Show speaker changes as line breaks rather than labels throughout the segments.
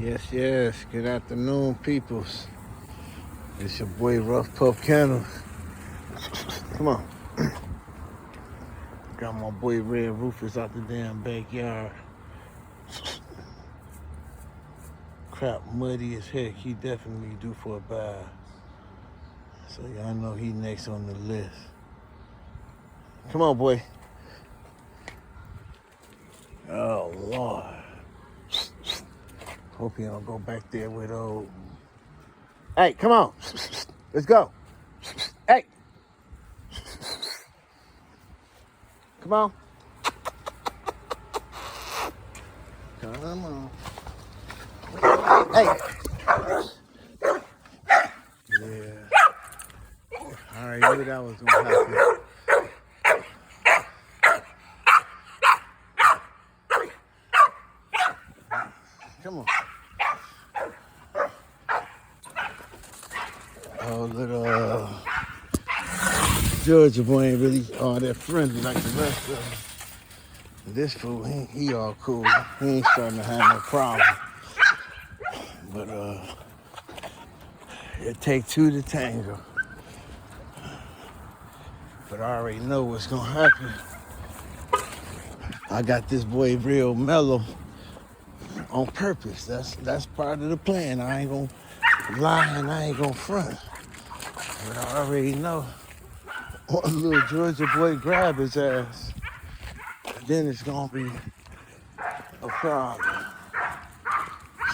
Yes, yes. Good afternoon, peoples. It's your boy Rough Puff Kennel. Come on. Got my boy Red Rufus out the damn backyard. Crap muddy as heck. He definitely due for a bath. So y'all know he next on the list. Come on, boy. Oh, Lord. Hope he don't go back there with old. Hey, come on. Let's go. Hey. Come on. Come on. Hey. Yeah. I already knew that was going to happen. Come on. Oh, little Georgia boy ain't really all that friendly like the rest of them. This fool, he all cool. He ain't starting to have no problem. But it take two to tango. But I already know what's gonna happen. I got this boy real mellow on purpose. That's part of the plan. I ain't gonna lie and I ain't gonna front. But I already know one little Georgia boy grab his ass, then it's gonna be a problem.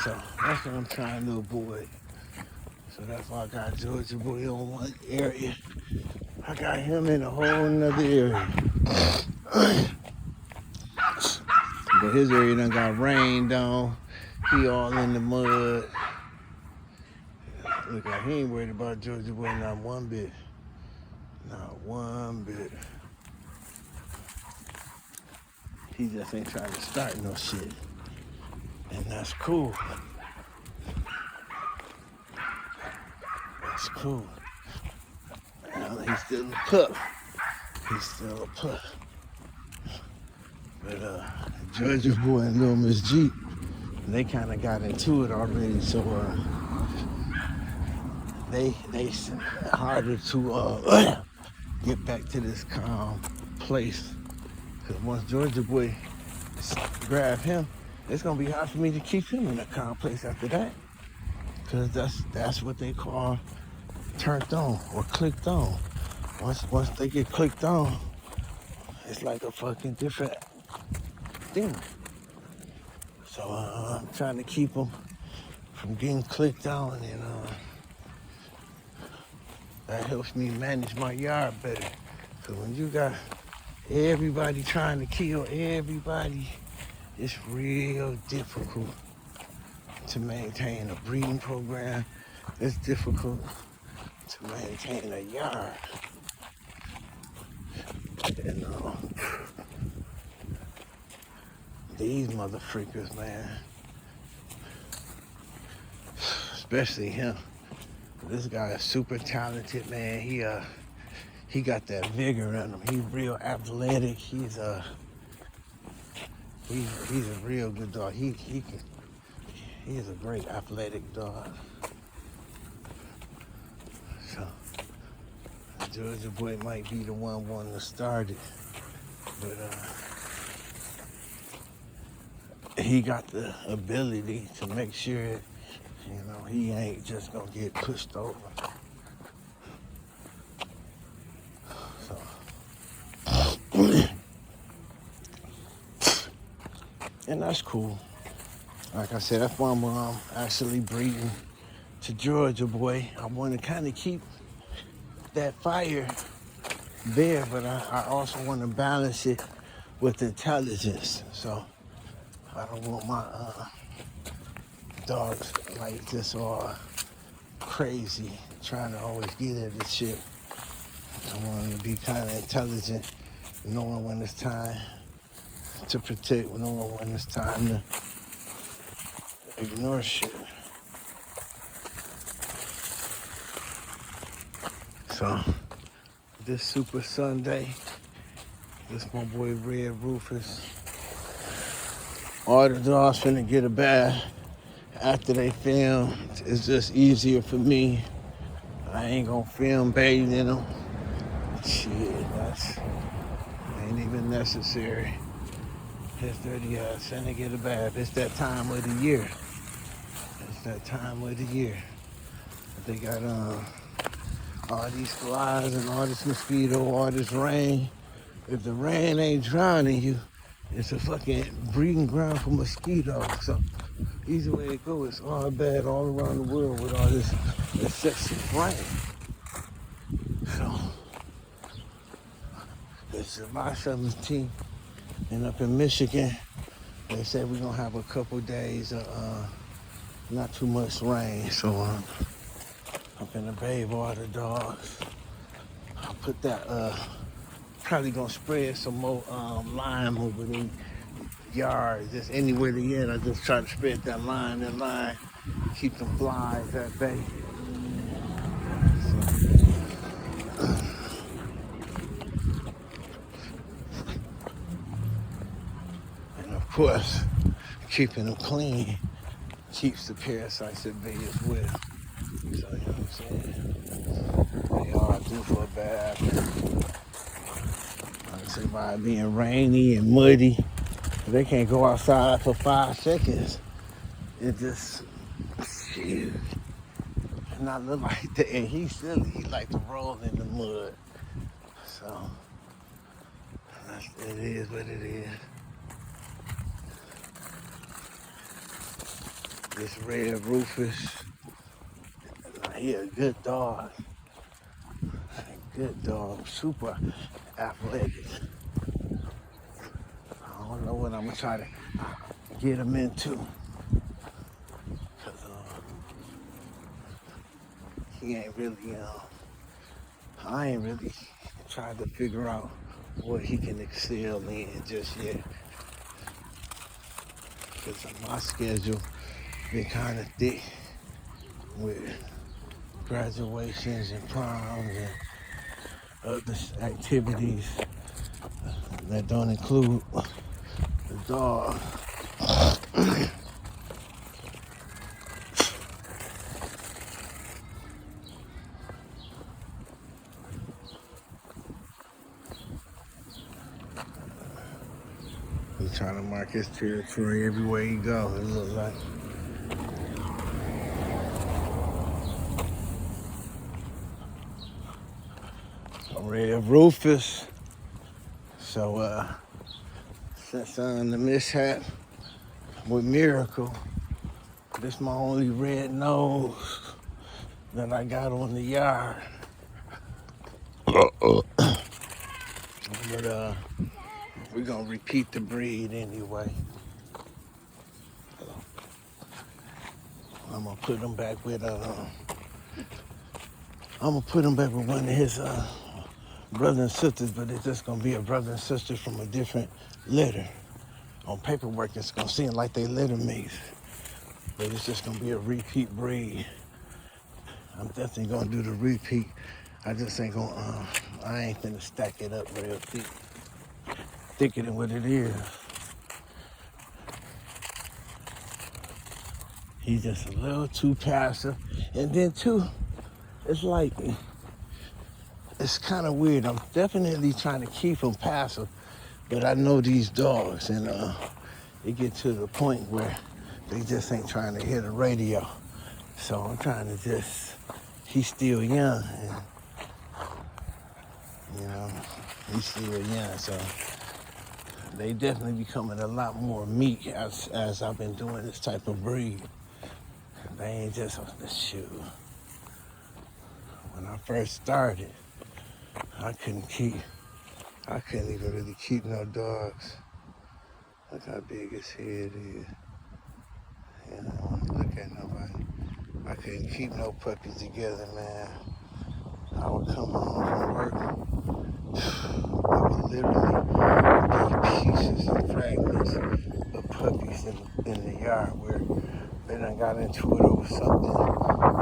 So that's what I'm trying to avoid. So that's why I got Georgia boy on one area. I got him in a whole nother area. But his area done got rained on. He all in the mud. Look, he ain't worried about Georgia boy not one bit. Not one bit. He just ain't trying to start no shit. And that's cool. That's cool. He's still a pup. He's still a pup. But Georgia boy and Lil Miss Jeep, they kind of got into it already. So they harder to get back to this calm place. Because once Georgia boy grab him, it's gonna be hard for me to keep him in a calm place after that. Because that's what they call turned on or clicked on. Once they get clicked on, it's like a fucking different thing. So I'm trying to keep them from getting clicked on, and that helps me manage my yard better. So when you got everybody trying to kill everybody, it's real difficult to maintain a breeding program. It's difficult to maintain a yard. And these motherfuckers, man, especially him. This guy is super talented, man. He got that vigor in him. He's real athletic. He's a real good dog. He is a great athletic dog. So Georgia boy might be the one wanting to start it, but he got the ability to make sure, he ain't just gonna get pushed over. So, and that's cool. Like I said, that's why I'm actually breeding to Georgia boy. I want to kind of keep that fire there, but I also want to balance it with intelligence. So I don't want my dogs like just all crazy, trying to always get at this shit. I want them to be kind of intelligent, knowing when it's time to protect, knowing when it's time to ignore shit. So this Super Sunday, this my boy Red Rufus. All the dogs finna get a bath after they film, it's just easier for me. I ain't gonna film bathing in them. Shit, that's ain't even necessary. It's dirty ass trying to get a bath. It's that time of the year. It's that time of the year. They got all these flies and all this mosquito, all this rain. If the rain ain't drowning you, it's a fucking breeding ground for mosquitoes. So either way it goes, it's all bad all around the world with all this excessive rain. So it's July 17th, and up in Michigan, they said we're gonna have a couple days of not too much rain. So I'm gonna bathe all the dogs. I'll put that probably gonna spread some more lime over the yard, just anywhere they at. I just try to spread that line, keep them flies at bay. So, and of course, keeping them clean keeps the parasites at bay as well. So you know what I'm saying? They all do for a bath. Like I say, by it being rainy and muddy, they can't go outside for 5 seconds. It just, shit, not look like that. And he's silly. He like to roll in the mud. So, it is what it is. This Red Rufus, he a good dog. Good dog, super athletic. I don't know what I'm gonna try to get him into. Cause he ain't really, I ain't really tried to figure out what he can excel in just yet. Cause my schedule been kind of thick with graduations and proms and other activities that don't include the dog. He's trying to mark his territory everywhere he goes, it looks like. Red Rufus. So since the mishap with Miracle, this my only red nose that I got on the yard. But we're gonna repeat the breed anyway. I'm gonna put him back with one of his brothers and sisters, but it's just gonna be a brother and sister from a different litter. On paperwork, it's gonna seem like they litter mates, but it's just gonna be a repeat breed. I'm definitely gonna do the repeat. I just ain't gonna, I ain't gonna stack it up real thick, thicker than what it is. He's just a little too passive, and then too, it's like, it's kind of weird. I'm definitely trying to keep him passive, but I know these dogs, and it get to the point where they just ain't trying to hit a radio. So I'm trying to just, he's still young, and you know, he's still young, so they definitely becoming a lot more meek as I've been doing this type of breed. They ain't just on the shoe. When I first started, I couldn't even really keep no dogs. Look how big his head is. You know, look at nobody. I couldn't keep no puppies together, man. I would come home from work. There would literally be pieces and fragments of puppies in the yard where they done got into it over something.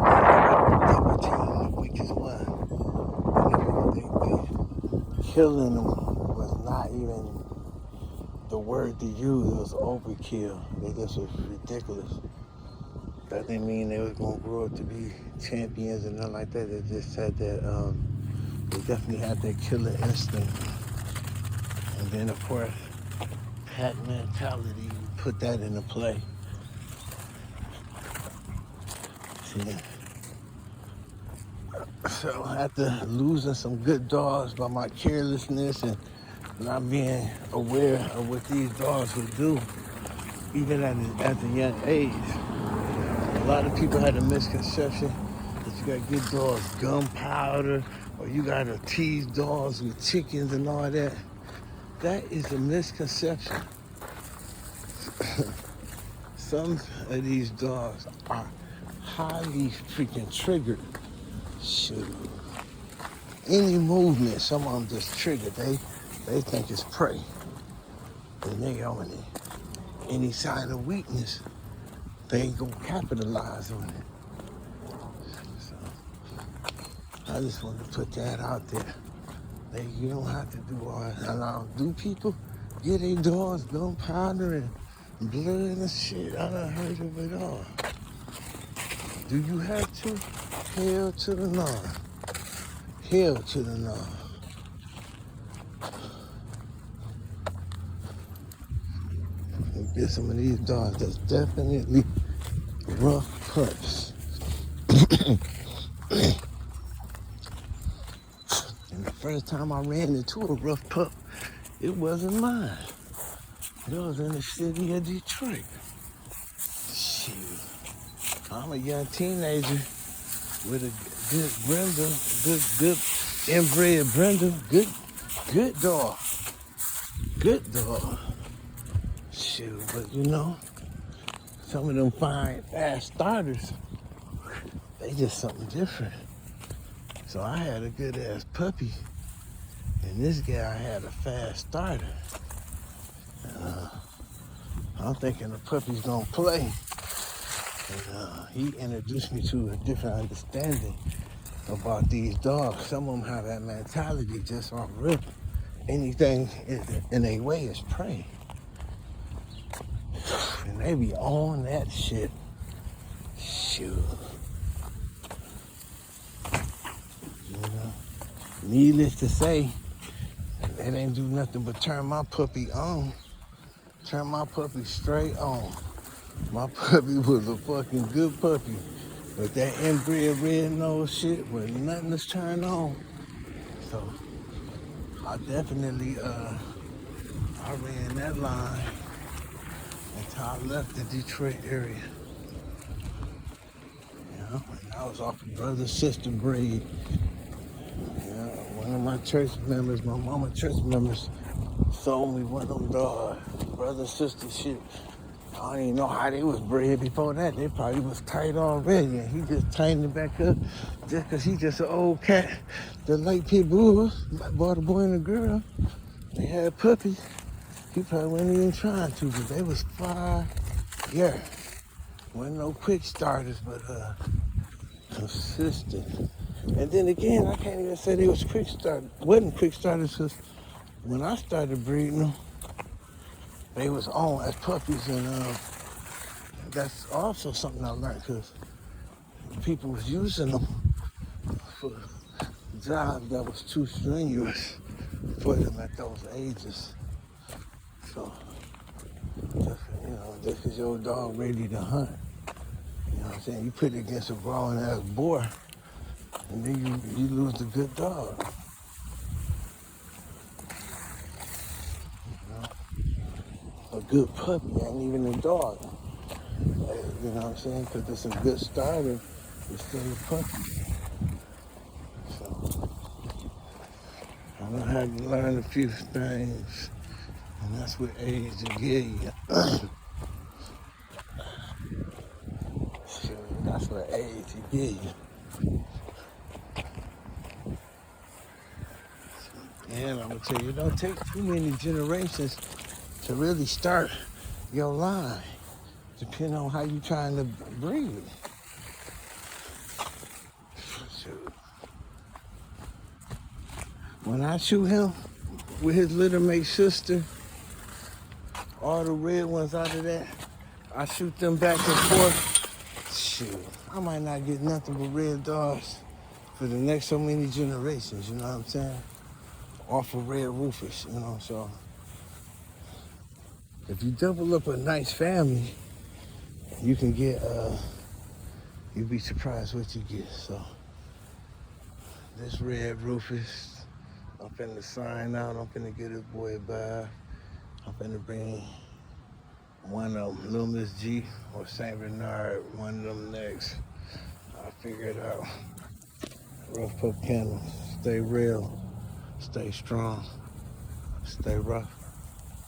And they were team the weakest one. And killing them was not even the word to use. It was overkill. It just was ridiculous. That didn't mean they was gonna grow up to be champions and nothing like that. They just said that they definitely had that killer instinct. And then of course, pack mentality, put that into play. See, so after losing some good dogs by my carelessness and not being aware of what these dogs would do, even at a young age, a lot of people had a misconception that you gotta get dogs gunpowder or you gotta tease dogs with chickens and all that. That is a misconception. Some of these dogs are highly freaking triggered. Shoot. Any movement, some of them just triggered. They think it's prey. And they own it. Any sign of weakness, they ain't gonna capitalize on it. So I just wanted to put that out there. You don't have to do all that. Now, do people get their dogs gunpowder and blood and shit? I done heard of it all. Do you have to? Hell to the no. Hell to the no. Get some of these dogs that's definitely rough pups. And the first time I ran into a rough pup, it wasn't mine. It was in the city of Detroit. Shoot. I'm a young teenager with a good Brindle, good inbred Brindle, good dog. Good dog. Shoot, but you know, some of them fine, fast starters, they just something different. So I had a good ass puppy, and this guy had a fast starter. I'm thinking the puppy's gonna play. And he introduced me to a different understanding about these dogs. Some of them have that mentality just off rip. Anything in their way is prey. And they be on that shit. Shoot. You know, needless to say, it ain't do nothing but turn my puppy on. Turn my puppy straight on. My puppy was a fucking good puppy. But that inbred red nose shit was nothing to turn on. So I definitely I ran that line until I left the Detroit area. You know, and I was off of brother sister breed. You know, one of my church members, my mama church members, sold me one of them dogs. Brother sister shit. I don't even know how they was bred before that. They probably was tight already, and he just tightened it back up just because he just an old cat. The late pit bulls, bought a boy and a girl. They had puppies. He probably wasn't even trying to, but they was fire. Yeah, wasn't no quick starters, but consistent. And then again, I can't even say they was quick starters. Wasn't quick starters because when I started breeding them, they was on as puppies, and that's also something I learned because people was using them for jobs that was too strenuous for them at those ages. So, just because your dog ready to hunt, you know what I'm saying? You put it against a grown ass boar, and then you lose the good dog. A good puppy ain't even a dog. You know what I'm saying? Because it's a good starter, it's still a puppy. So I had to learn a few things, and that's what age will give you. That's what age will give you. And I'm gonna tell you, it don't take too many generations to really start your line, depending on how you trying to breed. Shoot. When I shoot him with his little mate sister, all the red ones out of that, I shoot them back and forth shoot, I might not get nothing but red dogs for the next so many generations, you know what I'm saying? Off of Red Rufus, you know, so if you double up a nice family, you can get, you'd be surprised what you get. So this Red Rufus, I'm finna sign out, I'm finna get his boy a bath. I'm finna bring one of them, Little Miss G or Saint Bernard, one of them next. I'll figure it out. Rough Pup Kennel, stay real, stay strong, stay rough.